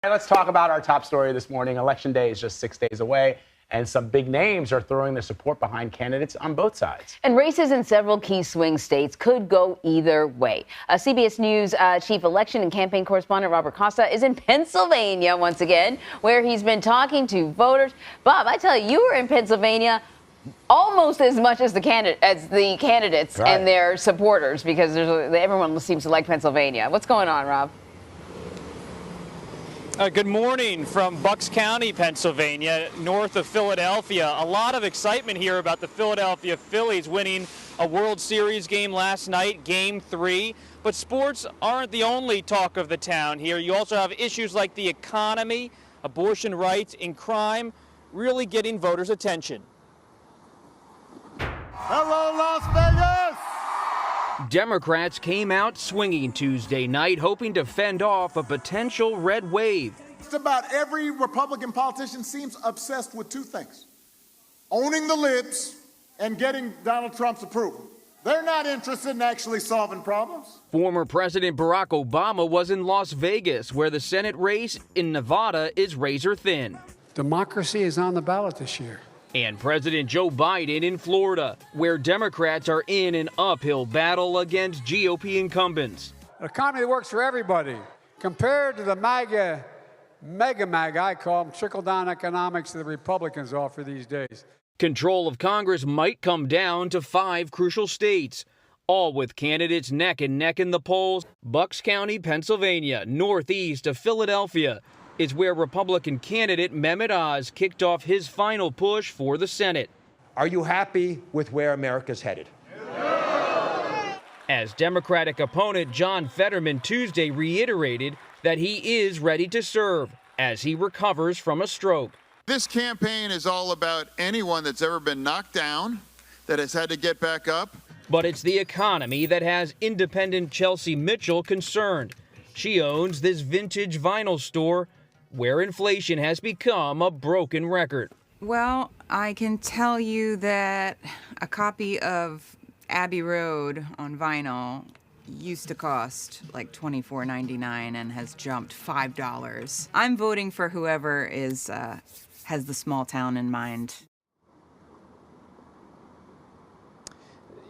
Let's talk about our top story this morning. Election day is just 6 days away, and some big names are throwing their support behind candidates on both sides. And races in several key swing states could go either way. CBS News chief election and campaign correspondent Robert Costa is in Pennsylvania once again, where he's been talking to voters. Bob, I tell you, you were in Pennsylvania almost as much as the candidates right, and their supporters, because everyone seems to like Pennsylvania. What's going on, Rob? Good morning from Bucks County, Pennsylvania, north of Philadelphia. A lot of excitement here about the Philadelphia Phillies winning a World Series game last night, Game 3. But sports aren't the only talk of the town here. You also have issues like the economy, abortion rights, and crime really getting voters' attention. Hello, Las Vegas! Democrats came out swinging Tuesday night, hoping to fend off a potential red wave. Just about every Republican politician seems obsessed with two things: owning the libs and getting Donald Trump's approval. They're not interested in actually solving problems. Former President Barack Obama was in Las Vegas, where the Senate race in Nevada is razor thin. Democracy is on the ballot this year. And President Joe Biden in Florida, where Democrats are in an uphill battle against GOP incumbents. An economy that works for everybody, compared to the mega I call them, trickle-down economics that the Republicans offer these days. Control of Congress might come down to 5 crucial states, all with candidates neck and neck in the polls. Bucks County, Pennsylvania, northeast of Philadelphia, is where Republican candidate Mehmet Oz kicked off his final push for the Senate. Are you happy with where America's headed? As Democratic opponent John Fetterman Tuesday reiterated that he is ready to serve as he recovers from a stroke. This campaign is all about anyone that's ever been knocked down, that has had to get back up. But it's the economy that has independent Chelsea Mitchell concerned. She owns this vintage vinyl store where inflation has become a broken record. Well, I can tell you that a copy of Abbey Road on vinyl used to cost like $24.99 and has jumped $5. I'm voting for whoever has the small town in mind.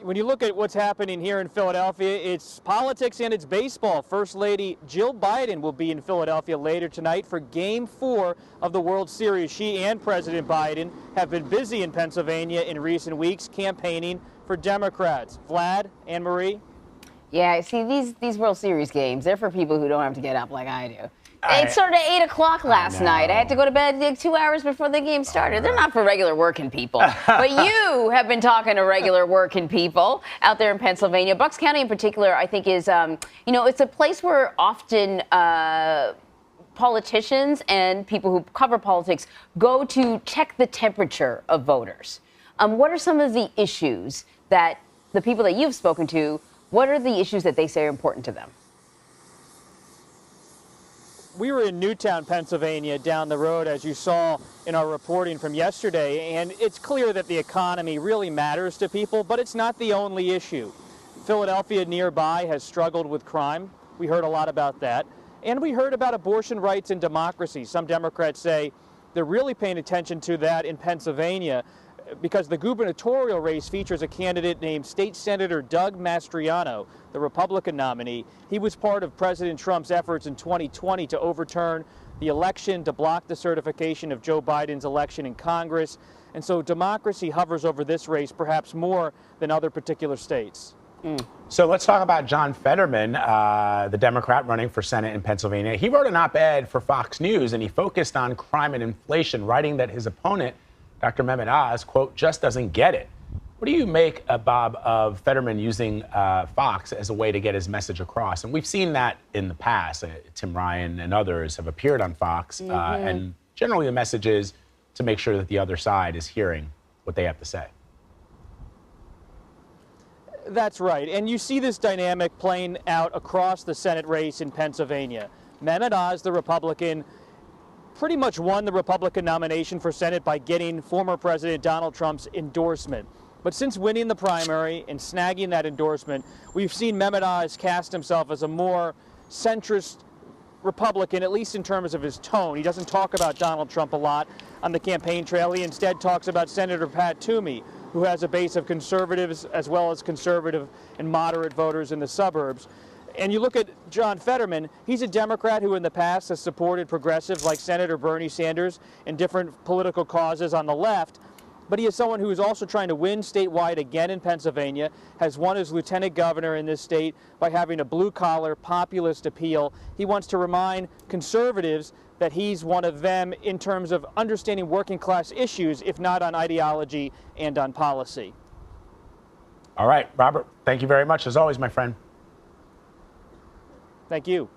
When you look at what's happening here in Philadelphia, it's politics and it's baseball. First Lady Jill Biden will be in Philadelphia later tonight for Game 4 of the World Series. She and President Biden have been busy in Pennsylvania in recent weeks campaigning for Democrats. Vlad, Anne Marie? Yeah, see, these World Series games, they're for people who don't have to get up like I do. It started at 8 o'clock last night. I had to go to bed like 2 hours before the game started. They're not for regular working people. But you have been talking to regular working people out there in Pennsylvania. Bucks County in particular, I think, is, it's a place where often politicians and people who cover politics go to check the temperature of voters. What are some of the issues that the people that you've spoken to, what are the issues that they say are important to them? We were in Newtown, Pennsylvania, down the road, as you saw in our reporting from yesterday, and it's clear that the economy really matters to people, but it's not the only issue. Philadelphia nearby has struggled with crime. We heard a lot about that. And we heard about abortion rights and democracy. Some Democrats say they're really paying attention to that in Pennsylvania because the gubernatorial race features a candidate named State Senator Doug Mastriano, the Republican nominee. He was part of President Trump's efforts in 2020 to overturn the election, to block the certification of Joe Biden's election in Congress. And so democracy hovers over this race perhaps more than other particular states. So let's talk about John Fetterman, the Democrat running for Senate in Pennsylvania. He wrote an op-ed for Fox News, and he focused on crime and inflation, writing that his opponent, Dr. Mehmet Oz, quote, just doesn't get it. What do you make, Bob, of Fetterman using Fox as a way to get his message across? And we've seen that in the past. Tim Ryan and others have appeared on Fox, and generally the message is to make sure that the other side is hearing what they have to say. That's right. And you see this dynamic playing out across the Senate race in Pennsylvania. Mehmet Oz, the Republican, pretty much won the Republican nomination for Senate by getting former President Donald Trump's endorsement. But since winning the primary and snagging that endorsement, we've seen Mehmet Oz cast himself as a more centrist Republican, at least in terms of his tone. He doesn't talk about Donald Trump a lot on the campaign trail. He instead talks about Senator Pat Toomey, who has a base of conservatives as well as conservative and moderate voters in the suburbs. And you look at John Fetterman, he's a Democrat who in the past has supported progressives like Senator Bernie Sanders and different political causes on the left. But he is someone who is also trying to win statewide again in Pennsylvania, has won as lieutenant governor in this state by having a blue-collar, populist appeal. He wants to remind conservatives that he's one of them in terms of understanding working-class issues, if not on ideology and on policy. All right, Robert, thank you very much, as always, my friend. Thank you.